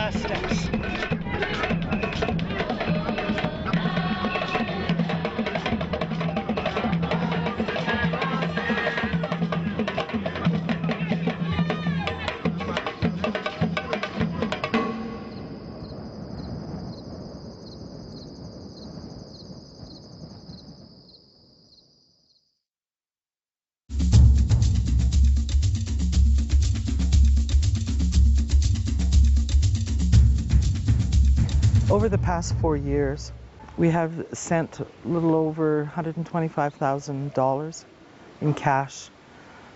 last steps. Over the past 4 years, we have sent a little over $125,000 in cash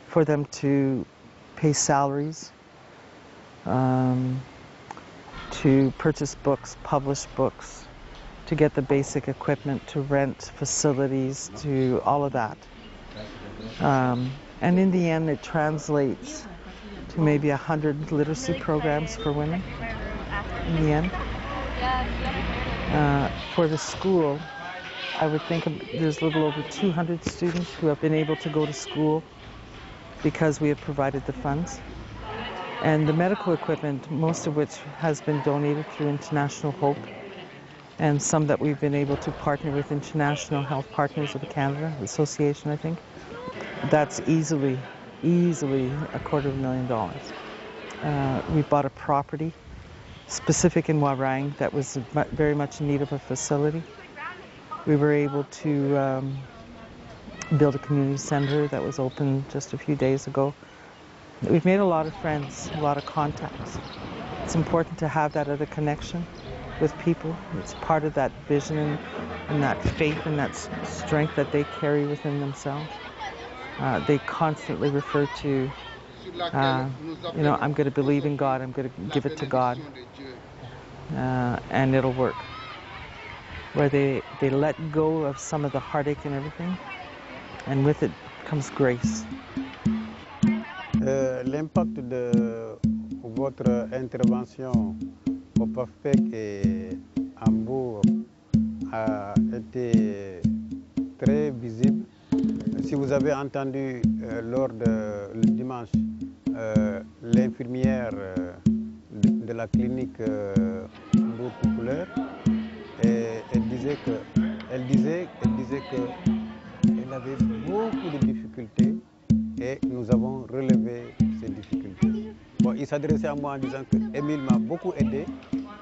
for them to pay salaries, to purchase books, publish books, to get the basic equipment, to rent facilities, to all of that. And in the end, it translates to maybe 100 literacy programs for women in the end. For the school, I would think there's a little over 200 students who have been able to go to school because we have provided the funds. And the medical equipment, most of which has been donated through International Hope, and some that we've been able to partner with International Health Partners of Canada Association, I think. That's easily $250,000. We bought a property specific in Warang that was very much in need of a facility. We were able to build a community center that was open just a few days ago. We've made a lot of friends, a lot of contacts. It's important to have that other connection with people. It's part of that vision and that faith and that strength that they carry within themselves. They constantly refer to you know, I'm going to believe in God, I'm going to give it to God, and it'll work. Where they let go of some of the heartache and everything, and with it comes grace. L'impact de votre intervention au PAFPEC et Hambourg a été très visible. Si vous avez entendu lors le dimanche l'infirmière de la clinique Hambourg Populaire, elle disait qu'elle avait beaucoup de difficultés et nous avons relevé ces difficultés. Bon, il s'adressait à moi en disant que Émile m'a beaucoup aidé,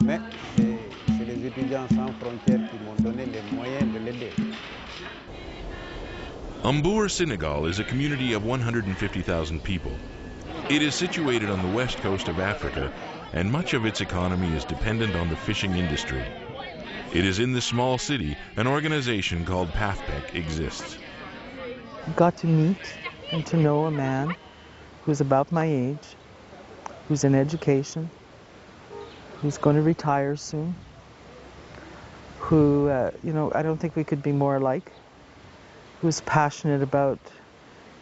mais c'est les étudiants sans frontières qui m'ont donné les moyens de l'aider. Hambourg, Senegal is a community of 150,000 people. It is situated on the west coast of Africa, and much of its economy is dependent on the fishing industry. It is in this small city an organization called PAFPEC exists. Got to meet and to know a man who's about my age, who's in education, who's going to retire soon, who, you know, I don't think we could be more alike, who's passionate about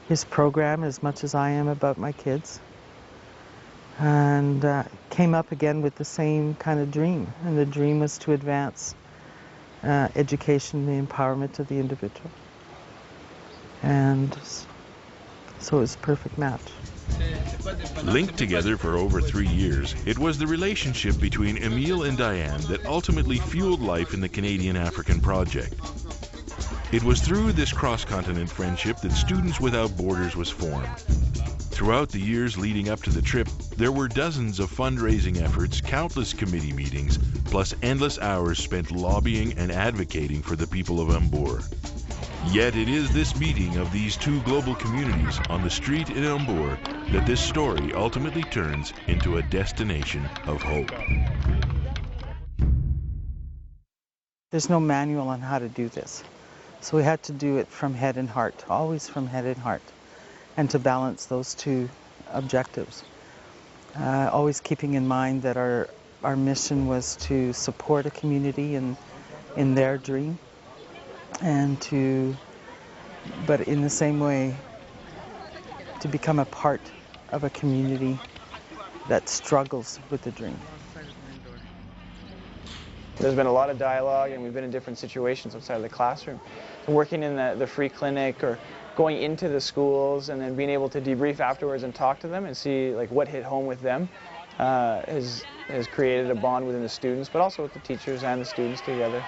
his program as much as I am about my kids, and came up again with the same kind of dream, and the dream was to advance education, the empowerment of the individual. And so it was a perfect match. Linked together for over 3 years, it was the relationship between Emile and Diane that ultimately fueled life in the Canadian-African project. It was through this cross-continent friendship that Students Without Borders was formed. Throughout the years leading up to the trip, there were dozens of fundraising efforts, countless committee meetings, plus endless hours spent lobbying and advocating for the people of Hambourg. Yet it is this meeting of these two global communities on the street in Hambourg that this story ultimately turns into a destination of hope. There's no manual on how to do this. So we had to do it from head and heart, always from head and heart, and to balance those two objectives. Always keeping in mind that our mission was to support a community in their dream, and but in the same way, to become a part of a community that struggles with the dream. There's been a lot of dialogue, and we've been in different situations outside of the classroom. Working in the free clinic or going into the schools and then being able to debrief afterwards and talk to them and see like what hit home with them has created a bond within the students, but also with the teachers and the students together.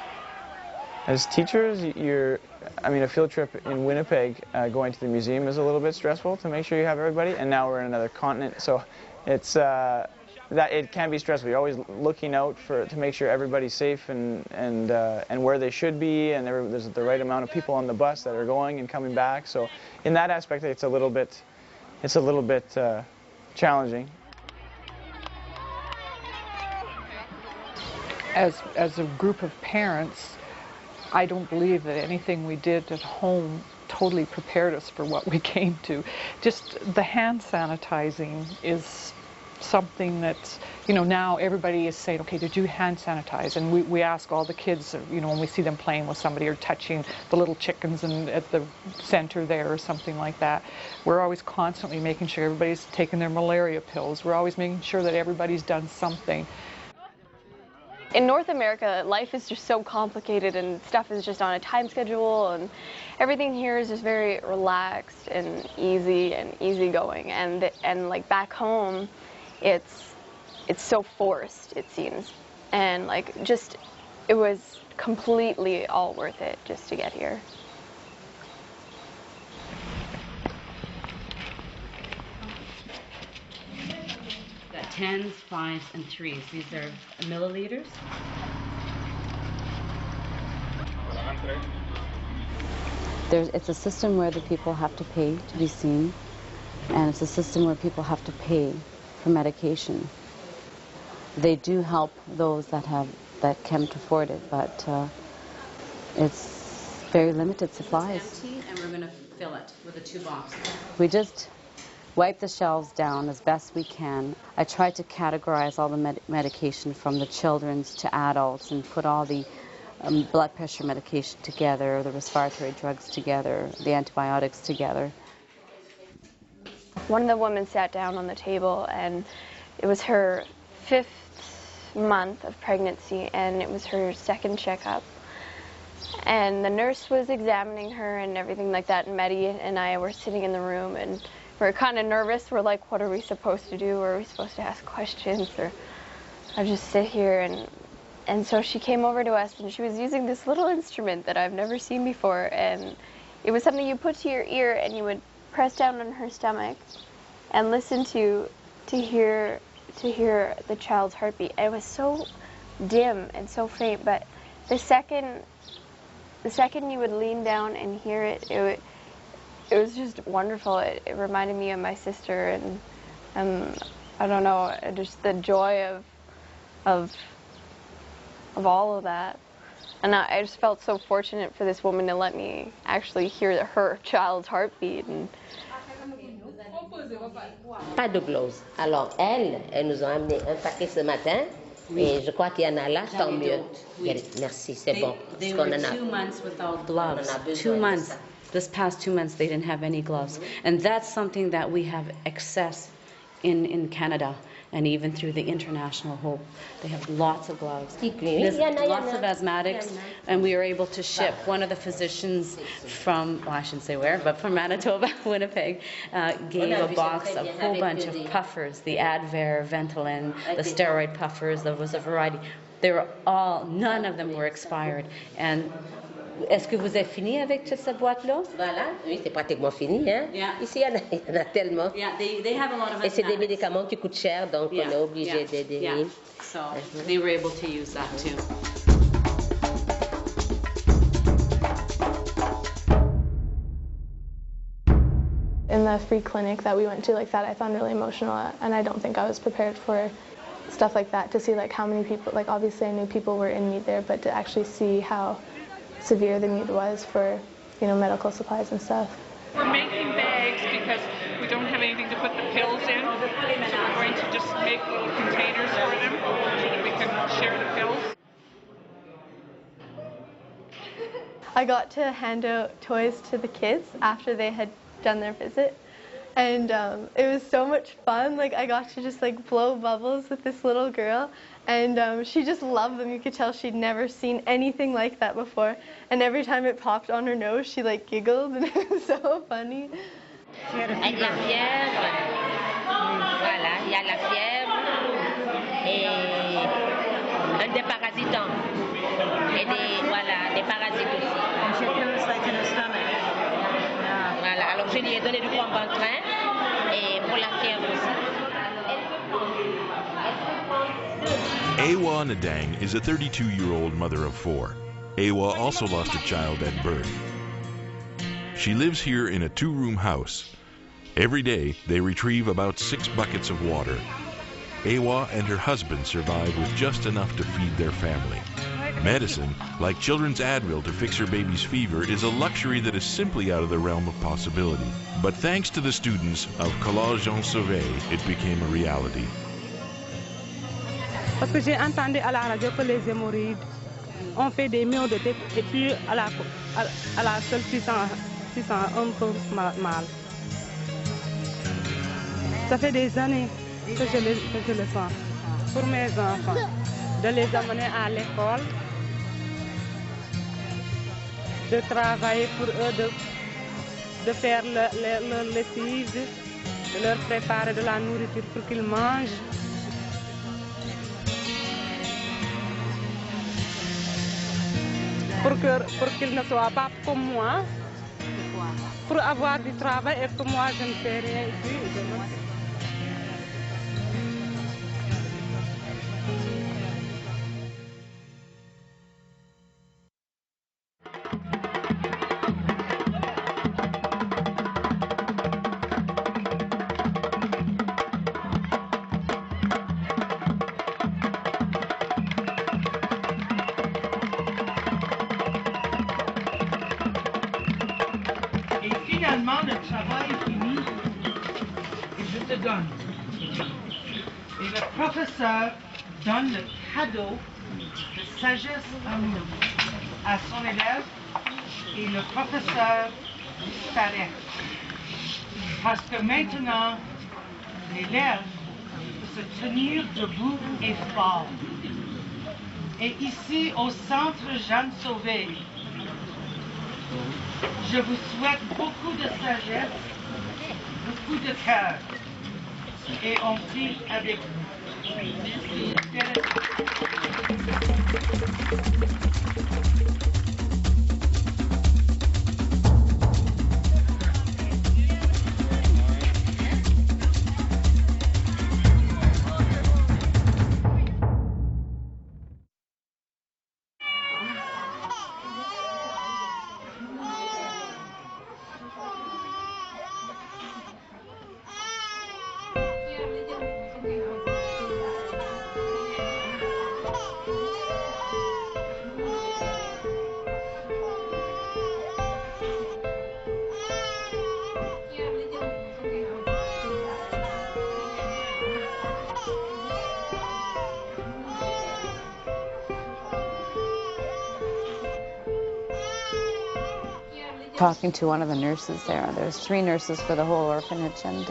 As teachers, a field trip in Winnipeg, going to the museum is a little bit stressful to make sure you have everybody, and now we're in another continent, so it's that it can be stressful. You're always looking out to make sure everybody's safe and where they should be, and there's the right amount of people on the bus that are going and coming back. So in that aspect, it's a little bit challenging. As a group of parents, I don't believe that anything we did at home totally prepared us for what we came to. Just the hand sanitizing is something that, now everybody is saying, okay, did you hand sanitize? And we ask all the kids, when we see them playing with somebody or touching the little chickens at the center there or something like that. We're always constantly making sure everybody's taking their malaria pills. We're always making sure that everybody's done something. In North America, life is just so complicated and stuff is just on a time schedule, and everything here is just very relaxed and easygoing. And like back home, it's so forced, it seems. And it was completely all worth it just to get here. Tens, fives, and threes. These are milliliters. It's a system where the people have to pay to be seen, and it's a system where people have to pay for medication. They do help those that can't afford it, but it's very limited supplies. It's empty, and we're going to fill it with a 2-box. We just wipe the shelves down as best we can. I try to categorize all the medication from the children's to adults and put all the blood pressure medication together, the respiratory drugs together, the antibiotics together. One of the women sat down on the table, and it was her 5th month of pregnancy, and it was her 2nd checkup. And the nurse was examining her and everything like that, and Maddie and I were sitting in the room, and we're kind of nervous. We're like, what are we supposed to do? Are we supposed to ask questions, or I just sit here? And so she came over to us, and she was using this little instrument that I've never seen before, and it was something you put to your ear, and you would press down on her stomach and listen to hear the child's heartbeat. And it was so dim and so faint, but the second you would lean down and hear it, it was just wonderful. It reminded me of my sister, and I don't know, just the joy of all of that. And I just felt so fortunate for this woman to let me actually hear her child's heartbeat. And pas de gloves. Alors elles nous ont amené un paquet ce matin. Et je crois qu'il y en a là, tant mieux. Merci, c'est bon. They were 2 months without gloves. 2 months. This past 2 months, they didn't have any gloves. And that's something that we have excess in Canada, and even through the International Hope. They have lots of gloves. There's lots of asthmatics, and we are able to ship. One of the physicians from, well, I shouldn't say where, but from Manitoba, Winnipeg, gave a box of a whole bunch of puffers, the Advair, Ventolin, the steroid puffers. There was a variety. They were all, none of them were expired. And est-ce que vous êtes fini avec cette boîte-là? Voilà, oui, c'est pratiquement fini. Hein? Yeah. Ici, il y en a tellement. Yeah, they have a lot of Et c'est des médicaments qui coûtent cher, donc on est obligé de... So they were able to use that too. In the free clinic that we went to like that, I found really emotional, and I don't think I was prepared for stuff like that, to see like how many people, like obviously I knew people were in need there, but to actually see how severe the need was for, medical supplies and stuff. We're making bags because we don't have anything to put the pills in, so we're going to just make little containers for them so that we can share the pills. I got to hand out toys to the kids after they had done their visit, and it was so much fun. Like I got to just like blow bubbles with this little girl, and she just loved them. You could tell she'd never seen anything like that before, and every time it popped on her nose she like giggled, and it was so funny. Avec la fièvre, voilà, il y a la fièvre, les parasites aussi. Voilà, alors je lui ai donné du chlambantrin et pour la fièvre aussi. Awa Nadang is a 32-year-old mother of 4. Awa also lost a child at birth. She lives here in a 2-room house. Every day, they retrieve about 6 buckets of water. Awa and her husband survive with just enough to feed their family. Medicine, like children's Advil to fix her baby's fever, is a luxury that is simply out of the realm of possibility. But thanks to the students of Collège Jean Sauvé, it became a reality. Parce que j'ai entendu à la radio que les hémorroïdes ont fait des maux de tête et puis à la seule puissance un peu mal. Ça fait des années que je le sens. Pour mes enfants, de les amener à l'école, de travailler pour eux, de faire leur lessive, de leur préparer de la nourriture pour qu'ils mangent. Pour qu'ils ne soient pas comme moi, pour avoir du travail et que moi je ne fais rien ici. Finalement, le travail est fini et je te donne. Et le professeur donne le cadeau de sagesse à son élève et le professeur s'arrête. Parce que maintenant, l'élève peut se tenir debout et fort. Et ici, au centre Jean Sauvé, je vous souhaite beaucoup de sagesse, beaucoup de cœur. Et on prie avec vous. Talking to one of the nurses there. There's 3 nurses for the whole orphanage, and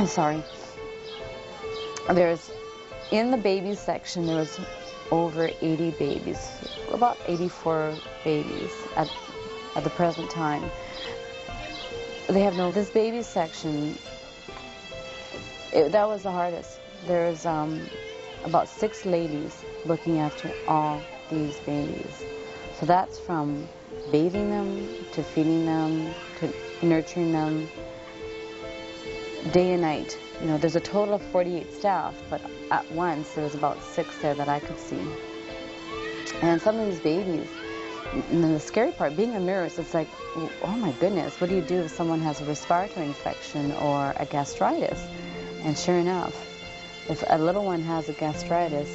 sorry. There's in the baby section there was over 80 babies, about 84 babies at the present time. They have this baby section. That was the hardest. There's about 6 ladies looking after all these babies. So that's from bathing them, to feeding them, to nurturing them, day and night. You know, there's a total of 48 staff, but at once there was about 6 there that I could see. And some of these babies, and then the scary part, being a nurse, it's like, oh my goodness, what do you do if someone has a respiratory infection or a gastritis? And sure enough, if a little one has a gastritis,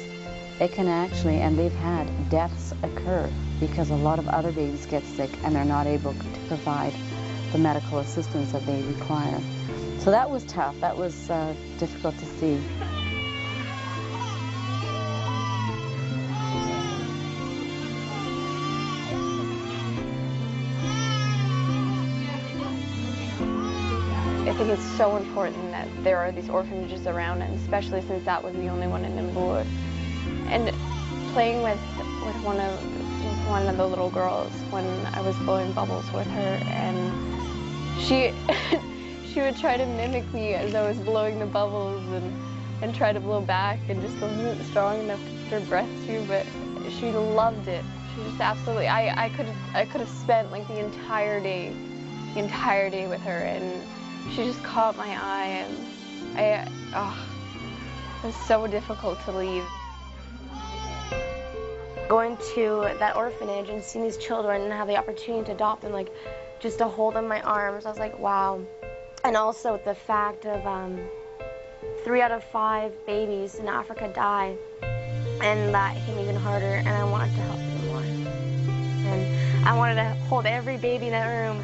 it can actually, and they've had deaths occur because a lot of other babies get sick and they're not able to provide the medical assistance that they require. So that was tough. That was difficult to see. I think it's so important that there are these orphanages around, and especially since that was the only one in Nambour. And playing with one of the little girls when I was blowing bubbles with her, and she would try to mimic me as I was blowing the bubbles and try to blow back, and just wasn't strong enough to put her breath through, but she loved it. just absolutely, I could have spent like the entire day with her, and she just caught my eye, and it was so difficult to leave. Going to that orphanage and seeing these children and have the opportunity to adopt them, like just to hold them in my arms, I was like, wow. And also the fact of 3 out of 5 babies in Africa die, and that hit me even harder, and I wanted to help them more. And I wanted to hold every baby in that room.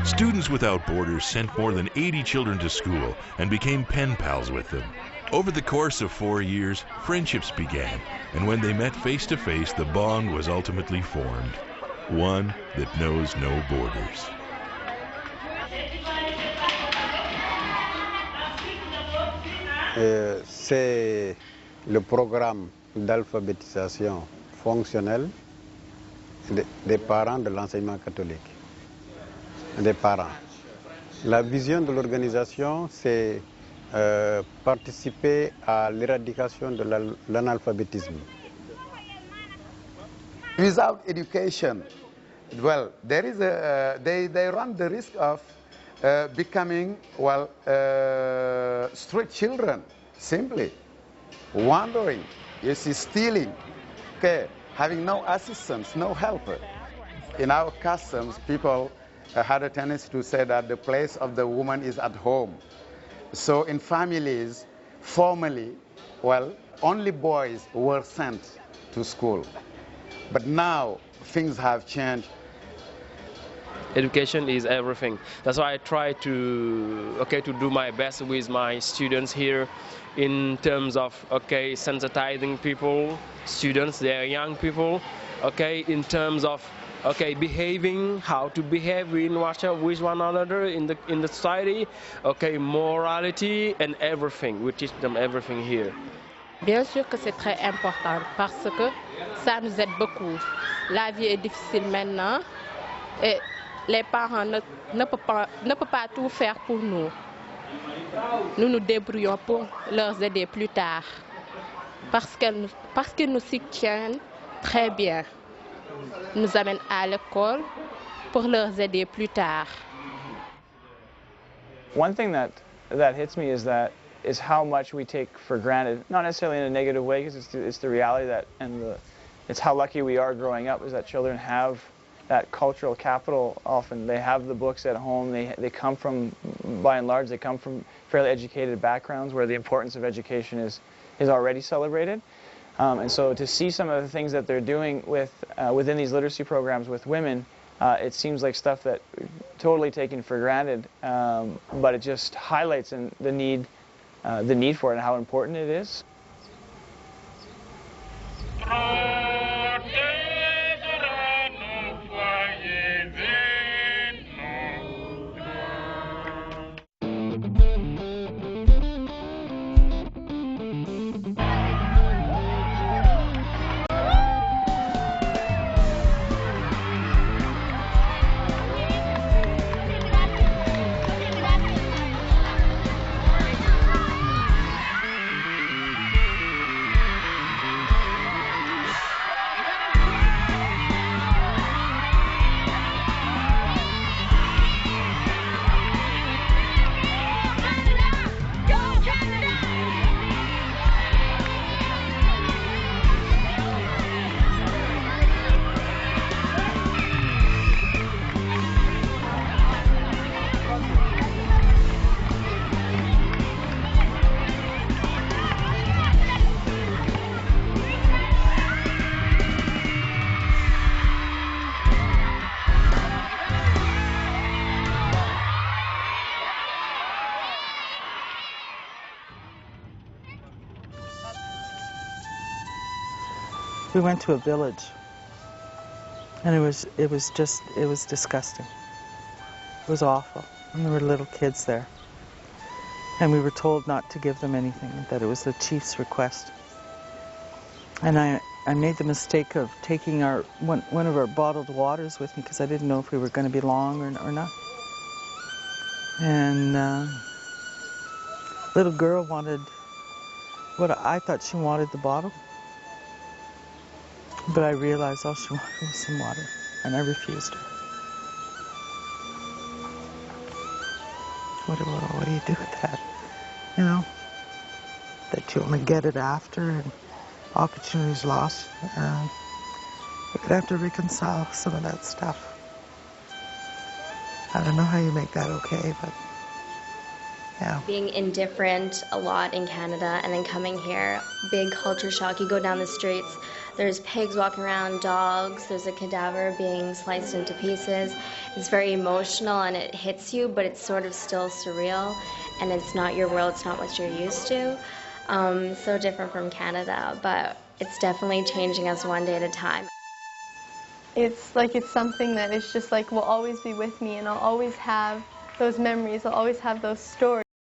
Students Without Borders sent more than 80 children to school and became pen pals with them. Over the course of 4 years, friendships began, and when they met face to face, the bond was ultimately formed. One that knows no borders. C'est le programme d'alphabétisation fonctionnelle des parents de l'enseignement catholique. Des parents. La vision de l'organisation, c'est participer à l'éradication de l'analphabétisme. Without education, well, there is they run the risk of becoming, well, street children, simply wandering, you see, stealing, okay, having no assistance, no help. In our customs, people had a tendency to say that the place of the woman is at home. So in families, formerly, well, only boys were sent to school. But now things have changed. Education is everything. That's why I try to do my best with my students here in terms of sensitizing people, students, they're young people, in terms of behaving, how to behave with one another in the society, morality and everything. We teach them everything here. Bien sûr que c'est très important parce que ça nous aide beaucoup. La vie est difficile maintenant et les parents ne peuvent pas tout faire pour nous. Nous nous débrouillons pour leur aider plus tard parce qu'ils nous soutiennent très bien. Nous amènent à l'école pour leur aider plus tard. One thing that hits me is how much we take for granted, not necessarily in a negative way, because it's the reality that, it's how lucky we are growing up, is that children have that cultural capital. Often they have the books at home. They come from, by and large, they come from fairly educated backgrounds where the importance of education is already celebrated. And so to see some of the things that they're doing within these literacy programs with women, it seems like stuff that totally taken for granted, but it just highlights the need for it and how important it is. We went to a village And it was disgusting. It was awful. And there were little kids there. And we were told not to give them anything, that it was the chief's request. And I made the mistake of taking one of our bottled waters with me because I didn't know if we were going to be long or not. And little girl wanted what I thought she wanted, the bottle. But I realized all she wanted was some water, and I refused her. What do you do with that? You know, that you only get it after and opportunities lost. You're gonna have to reconcile some of that stuff. I don't know how you make that okay, but yeah. Being indifferent a lot in Canada and then coming here, big culture shock. You go down the streets, there's pigs walking around, dogs, there's a cadaver being sliced into pieces. It's very emotional and it hits you, but it's sort of still surreal and it's not your world, it's not what you're used to. So different from Canada, but it's definitely changing us one day at a time. It's something that is just like will always be with me, and I'll always have those memories, I'll always have those stories.